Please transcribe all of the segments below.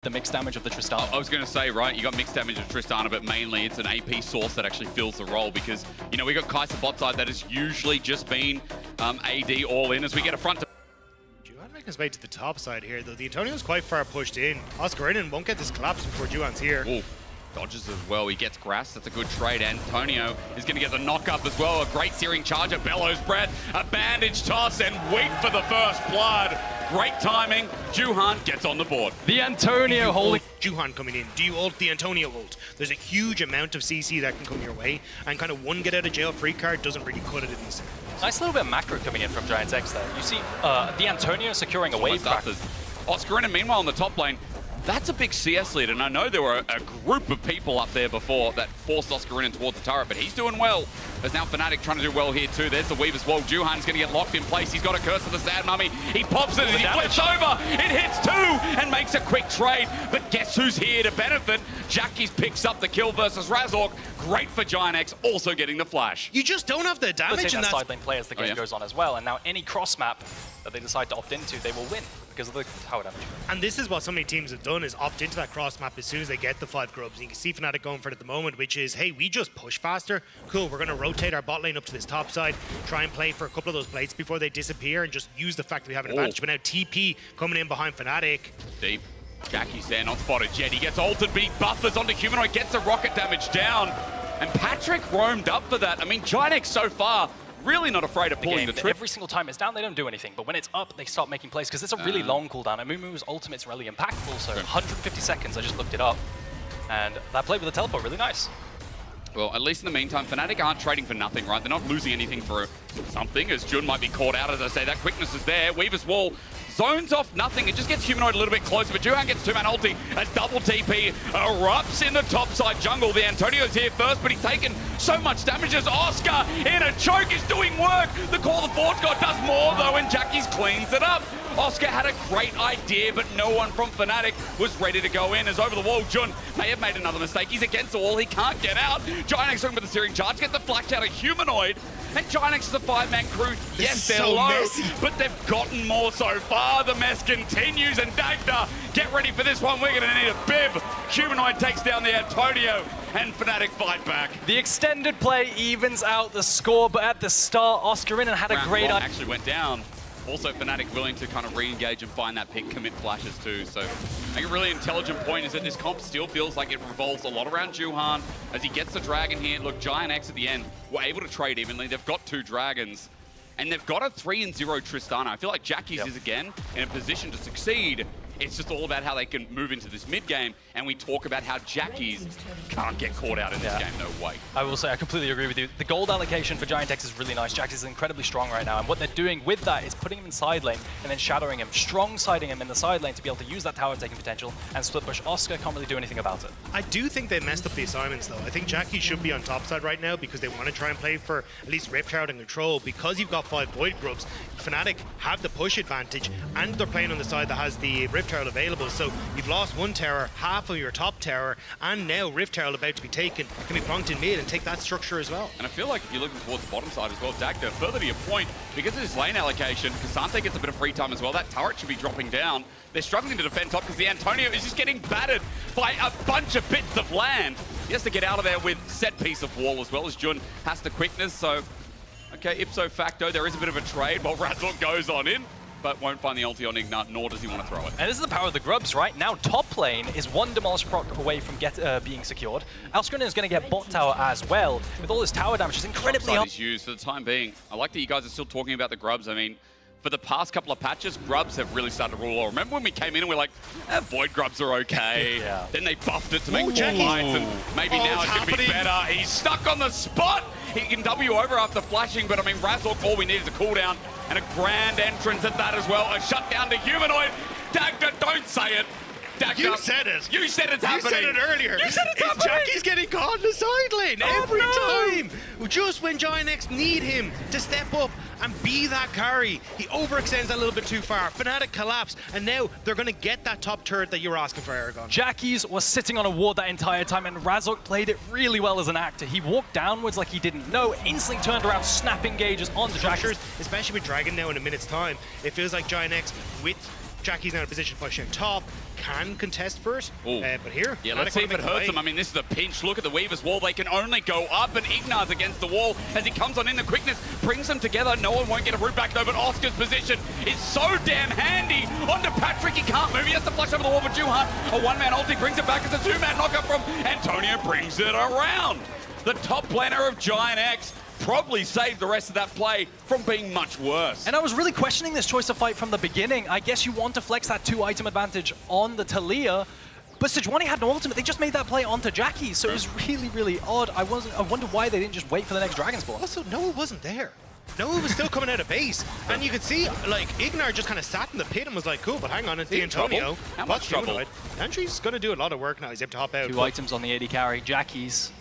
the mixed damage of the Tristana. I was going to say, right, you got mixed damage of Tristana, but mainly it's an AP source that actually fills the role because, you know, we got Kai'Sa bot side that has usually just been AD all in as we get a front to... Juhan making his way to the top side here, though. The Antonio's quite far pushed in. Oscar in won't get this collapse before Juhan's here. Ooh. Dodges as well. He gets grass. That's a good trade. Antonio is going to get the knock up as well. A great searing charger. Bellows breath. A bandage toss and wait for the first blood. Great timing. Juhan gets on the board. The Antonio holding... Juhan coming in. Do you ult the Antonio ult? There's a huge amount of CC that can come your way, and kind of one get out of jail free card doesn't really cut it in these scenarios. Nice little bit of macro coming in from GIANTX there. You see the Antonio securing a wave back. Oscar in, meanwhile, in the top lane, that's a big CS lead, and I know there were a group of people up there before that forced Oscar in towards the turret, but he's doing well. There's now Fnatic trying to do well here too. There's the Weaver's Wall. Juhan's going to get locked in place. He's got a Curse of the Sad Mummy. He pops it and he flips over. It hits two and makes a quick trade. But guess who's here to benefit? Jackies picks up the kill versus Razork. Great for GIANTX, also getting the flash. You just don't have the damage in that side lane play as the game goes on as well. And now any cross map that they decide to opt into, they will win because of the tower damage. And this is what so many teams have done, is opt into that cross map as soon as they get the 5 grubs. And you can see Fnatic going for it at the moment, which is, hey, we just push faster. Cool, we're going to rotate our bot lane up to this top side, try and play for a couple of those plates before they disappear, and just use the fact that we have an advantage. But now TP coming in behind Fnatic. Deep. Jackie's there, not spotted yet. He gets ulted, but he buffers onto Humanoid, gets the rocket damage down. And Patrick roamed up for that. I mean, GIANTX so far, really not afraid of pulling the trip. Every single time it's down, they don't do anything. But when it's up, they start making plays because it's a really long cooldown. And Mumu's ultimate's really impactful, so 150 seconds, I just looked it up. And that play with the teleport, really nice. Well, at least in the meantime, Fnatic aren't trading for nothing, right? They're not losing anything for something, as Jun might be caught out, as I say. That quickness is there. Weaver's Wall zones off nothing. It just gets Humanoid a little bit closer, but Juhan gets 2-man ulti. A double TP erupts in the topside jungle. The Antonio's here first, but he's taken so much damage as Oscar in a choke is doing work. The Call of the Forge God does more, though, and Jackie's cleans it up. Oscar had a great idea, but no one from Fnatic was ready to go in. As over the wall, Jun may have made another mistake. He's against the wall. He can't get out. GIANTX looking for the searing charge. Get the flash out of Humanoid. And GIANTX is a 5-man crew. Yes, they're so low, messy, but they've gotten more so far. The mess continues, and Dagda, get ready for this one. We're going to need a bib. Humanoid takes down the Antonio, and Fnatic fight back. The extended play evens out the score, but at the start, Oscar in and had a great... actually went down. Also, Fnatic willing to kind of re-engage and find that pick, commit flashes too. So I think a really intelligent point is that this comp still feels like it revolves a lot around Juhan as he gets the dragon here. Look, GIANTX at the end were able to trade evenly. They've got 2 dragons, and they've got a 3-0 Tristana. I feel like Jackie's is again in a position to succeed. It's just all about how they can move into this mid-game, and we talk about how Jackie's can't get caught out in this game, no way. I will say, I completely agree with you. The gold allocation for GIANTX is really nice. Jackie's is incredibly strong right now, and what they're doing with that is putting him in side lane and then shadowing him, strong-siding him in the side lane to be able to use that tower taking potential and split push. Oscar can't really do anything about it. I do think they messed up the assignments, though. I think Jackie should be on top side right now because they want to try and play for at least Rift Shroud and Control. Because you've got 5 Void Grubs, Fnatic have the push advantage, and they're playing on the side that has the Rift Shroud available. So you've lost 1 tower, half of your top tower, and now Rift Herald about to be taken, can be plonked in mid and take that structure as well. And I feel like if you're looking towards the bottom side as well, Dagda, further to your point, because of this lane allocation, K'Sante gets a bit of free time as well. That turret should be dropping down. They're struggling to defend top because the Antonio is just getting battered by a bunch of bits of land. He has to get out of there with set piece of wall as well as Jun has the quickness. So, okay, ipso facto, there is a bit of a trade while Razork goes on in, but won't find the ulti on Ignite, nor does he want to throw it. And this is the power of the grubs, right? Now top lane is 1 Demolish proc away from being secured. Alskrin is going to get bot tower as well. With all this tower damage, it's incredibly hard. Is used for the time being. I like that you guys are still talking about the grubs. I mean, for the past couple of patches, grubs have really started to rule. Remember when we came in and we're like, Void grubs are okay. Then they buffed it to make more lights, and maybe now it's going to be better. He's stuck on the spot. He can W over after flashing, but I mean, Razork, all we need is a cooldown and a grand entrance at that as well. A shutdown to Humanoid. Dagda, don't say it. Dagda, you said it. You said it's happening. You said it earlier. You said it's happening. Jackie's getting caught in the side lane every time. Just when GIANTX need him to step up and be that carry, he overextends that a little bit too far. Fnatic collapse, and now they're going to get that top turret that you were asking for, Aragon. Jackie's was sitting on a ward that entire time, and Razork played it really well as an actor. He walked downwards like he didn't know, instantly turned around, snapping gauges on the Jackie's. Especially with Dragon now in a minute's time, it feels like GIANTX with Jackie's now in a position to push in top, can contest for it. But here, yeah, let's see if it hurts them. I mean, this is a pinch. Look at the Weaver's wall. They can only go up, and Ignar's against the wall as he comes on in. The quickness brings them together. No one won't get a root back though, but Oscar's position is so damn handy. Onto Patrick, he can't move. He has to flush over the wall, but Juhan, a one-man ulti, brings it back as a two-man knockup from Antonio, brings it around. The top laner of GIANTX probably saved the rest of that play from being much worse. And I was really questioning this choice of fight from the beginning. I guess you want to flex that 2-item advantage on the Taliyah, but Sejuani had no ultimate. They just made that play onto Jackie, so it was really, really odd. I wonder why they didn't just wait for the next Dragon Spawn. Also, Noah wasn't there. Noah was still coming out of base, and you could see, like, Ignar just kind of sat in the pit and was like, cool, but hang on, it's the Antonio. How much trouble? Andrew's going to do a lot of work now. He's able to hop out. 2 items on the AD carry. Jackie's.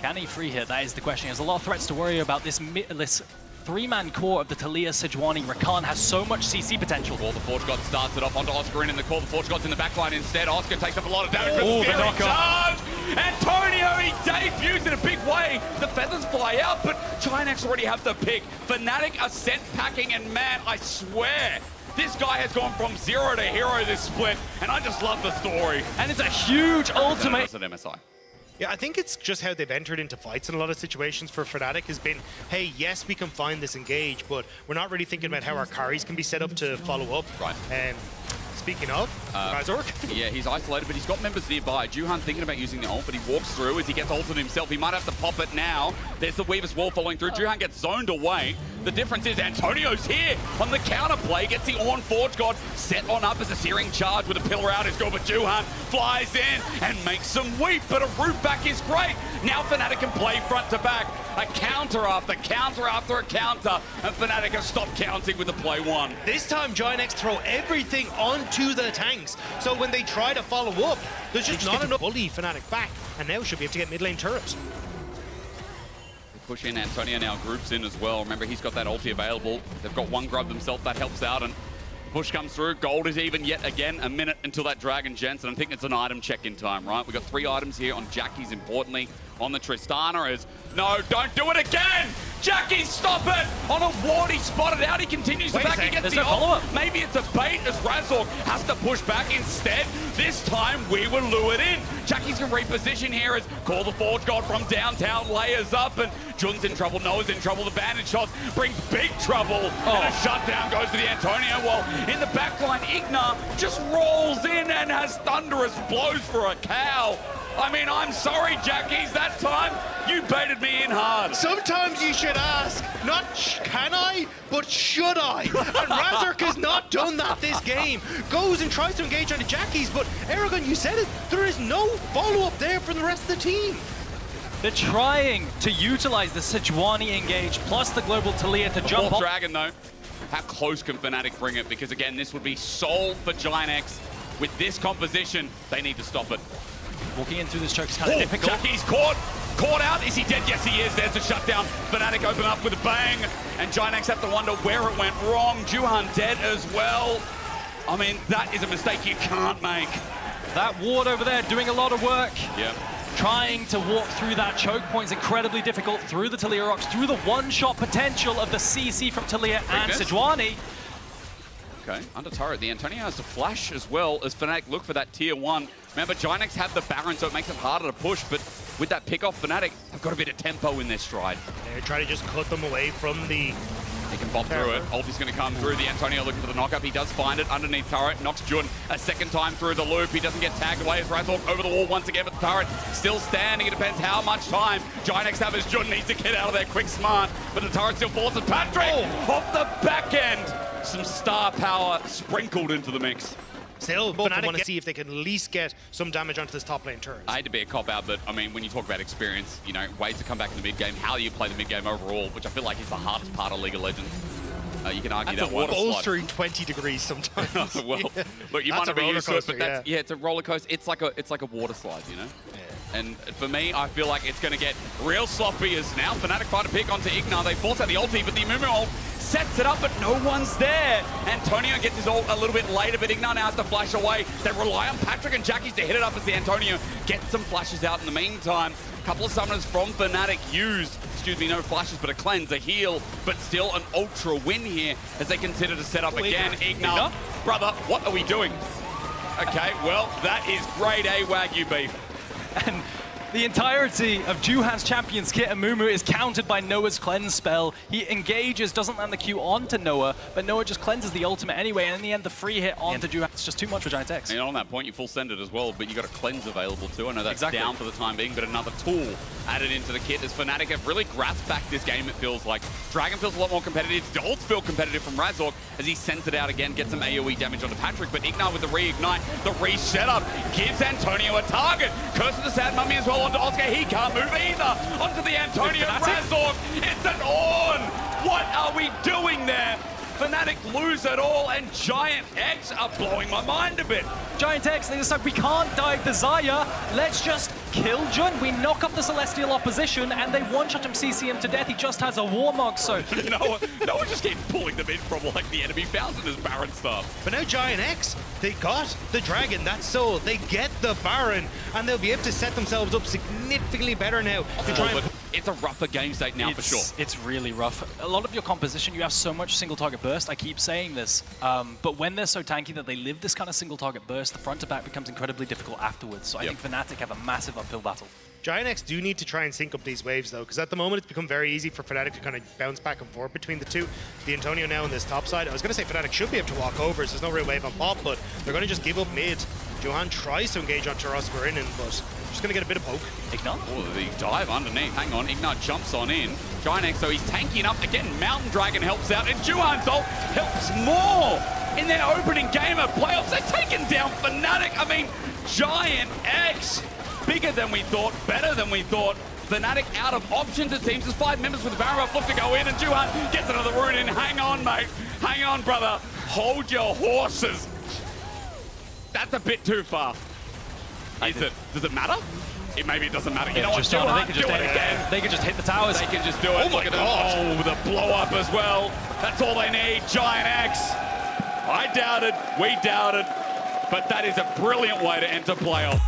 Can he free hit? That is the question. There's a lot of threats to worry about. This 3-man core of the Taliyah, Sejuani, Rakan has so much CC potential. Well, the Forge God starts it off onto Oscar in the core. The Forge God's in the backline instead. Oscar takes up a lot of damage. Oh, the knockup. Charge! Antonio, he debuts in a big way. The feathers fly out, but GIANTX already have the pick. Fnatic are scent packing, and man, I swear, this guy has gone from 0 to hero this split, and I just love the story. And it's a huge ultimate. At MSI. Yeah, I think it's just how they've entered into fights in a lot of situations for Fnatic has been, hey, yes, we can find this engage, but we're not really thinking about how our carries can be set up to follow up. Right. Speaking of, Razork. Yeah, he's isolated, but he's got members nearby. Juhan thinking about using the ult, but he walks through as he gets ulted himself. He might have to pop it now. There's the Weaver's wall following through. Juhan gets zoned away. The difference is Antonio's here on the counterplay, gets the Ornn Forge God set on up as a searing charge with a pillar out his goal, but Juhan flies in and makes some weep, but a root back is great. Now Fnatic can play front to back. A counter after counter after a counter, and Fnatic have stopped counting with the play one. This time, GIANTX throw everything onto the tanks, so when they try to follow up, there's just not enough bully Fnatic back, and now should be able to get mid lane turret. Push in, Antonio now groups in as well. Remember, he's got that ulti available. They've got one grub themselves, that helps out, and push comes through. Gold is even yet again, a minute until that Dragon Gents, and I think it's an item check-in time, right? We've got 3 items here on Jackie's, importantly. On the Tristana is, no, don't do it again! Jackie, stop it! On a ward, he spotted out, he continues to back, he gets the ult. Maybe it's a bait as Razork has to push back instead. This time, we were lured in. Jackie's can reposition here as Call the Forge God from downtown layers up, and Jun's in trouble, Noah's in trouble. The bandage shots brings big trouble, and a shutdown goes to the Antonio, while in the backline, Ignar just rolls in and has thunderous blows for a cow. I mean, I'm sorry, Jackies, that time you baited me in hard. Sometimes you should ask, not can I, but should I? And Razork has not done that this game. Goes and tries to engage on the Jackies, but Aragon, you said it, there is no follow-up there from the rest of the team. They're trying to utilize the Sejuani engage plus the global Taliyah to jump off. Dragon, though. How close can Fnatic bring it? Because, again, this would be soul for GIANTX. With this composition, they need to stop it. Walking in through this choke is kind of difficult. Jackie's caught out. Is he dead? Yes, he is. There's the shutdown. Fnatic open up with a bang, and GIANTX have to wonder where it went wrong. Juhan dead as well. I mean, that is a mistake you can't make. That ward over there doing a lot of work. Yep. Trying to walk through that choke point is incredibly difficult. Through the Taliyah rocks, through the one-shot potential of the CC from Taliyah and Sejuani. Okay, under turret, the Antonio has to flash as well as Fnatic look for that tier 1. Remember, GIANTX have the Baron, so it makes it harder to push, but with that pick off, Fnatic have got a bit of tempo in their stride. They're trying to just cut them away from the... He can bop through it. Ulti's going to come through. The Antonio looking for the knockup. He does find it underneath turret. Knocks Jun a second time through the loop. He doesn't get tagged away as Razork over the wall once again, but the turret still standing. It depends how much time GIANTX have as Jun needs to get out of there quick smart, but the turret still falls to Patrick off the back end. Some star power sprinkled into the mix. Still, Fnatic want to see if they can at least get some damage onto this top lane turret. I hate to be a cop-out, but I mean, when you talk about experience, you know, ways to come back in the mid-game, how you play the mid-game overall, which I feel like is the hardest part of League of Legends. You can argue that water slide. Bolstering 20 degrees sometimes. Well, yeah. Look, you might not be used to it, but that's, yeah, it's a roller coaster. It's like a water slide, you know? Yeah. And for me, I feel like it's going to get real sloppy as now Fnatic try to pick onto Ignar. They force out the ulti, but the Onivia ult sets it up, but no one's there. Antonio gets his ult a little bit later, but Ignar now has to flash away. They rely on Patrick and Jackie's to hit it up as the Antonio gets some flashes out in the meantime. A couple of summoners from Fnatic used, no flashes, but a cleanse, a heal, but still an ultra win here as they consider to set up again. Ignar, brother, what are we doing? Okay, well, that is grade A Wagyu beef. And the entirety of Juhan's Champion's kit and Mumu is countered by Noah's cleanse spell. He engages, doesn't land the Q onto Noah, but Noah just cleanses the ultimate anyway, and in the end, the free hit onto Juhan. It's just too much for GIANTX. And on that point, you full send it as well, but you got a cleanse available too. I know that's down for the time being, but another tool added into the kit as Fnatic have really grasped back this game, it feels like. Dragon feels a lot more competitive. Dolts feel competitive from Razork as he sends it out again, gets some AoE damage onto Patrick, but Ignite with the reignite, the reset-up, gives Antonio a target. Curse of the Sad Mummy as well onto Oscar. He can't move either. Onto the Antonio Razork. It's an on. What are we doing there? Fnatic lose it all, and GIANTX are blowing my mind a bit. GIANTX, they decide we can't dive the Xayah. Let's just kill Jun. We knock off the Celestial opposition, and they one-shot him, CC him to death. He just has a Warmog, so... Noah just keeps pulling them in from like the enemy fountain as Baron stuff. But now GIANTX, they got the Dragon, that soul. They get the Baron, and they'll be able to set themselves up significantly better now to try and... It's a rougher game state now for sure. It's really rough. A lot of your composition, you have so much single target burst. I keep saying this, but when they're so tanky that they live this kind of single target burst, the front to back becomes incredibly difficult afterwards. So I think Fnatic have a massive uphill battle. GIANTX do need to try and sync up these waves though, because at the moment it's become very easy for Fnatic to kind of bounce back and forth between the two. The Antonio now on this top side. I was going to say Fnatic should be able to walk over, so there's no real wave on pop, but they're going to just give up mid. Johan tries to engage onto Rosberinen, but just going to get a bit of poke. Ignite? Oh, the dive underneath. Hang on, Ignite jumps on in. GIANTX, so he's tanking up. Again, Mountain Dragon helps out, and Juhan's ult helps more. In their opening game of playoffs, they've taken down Fnatic. I mean, GIANTX, bigger than we thought, better than we thought. Fnatic out of options, it seems. There's 5 members with the Baron look to go in, and Juhan gets another rune in. Hang on, mate. Hang on, brother. Hold your horses. That's a bit too far. Does it matter? Maybe it doesn't matter. You know what, Juhan, do it again. They can just hit the towers. They can just do it. Oh my God. Oh, the blow up as well. That's all they need. GIANTX. I doubted, we doubted, but that is a brilliant way to enter playoff.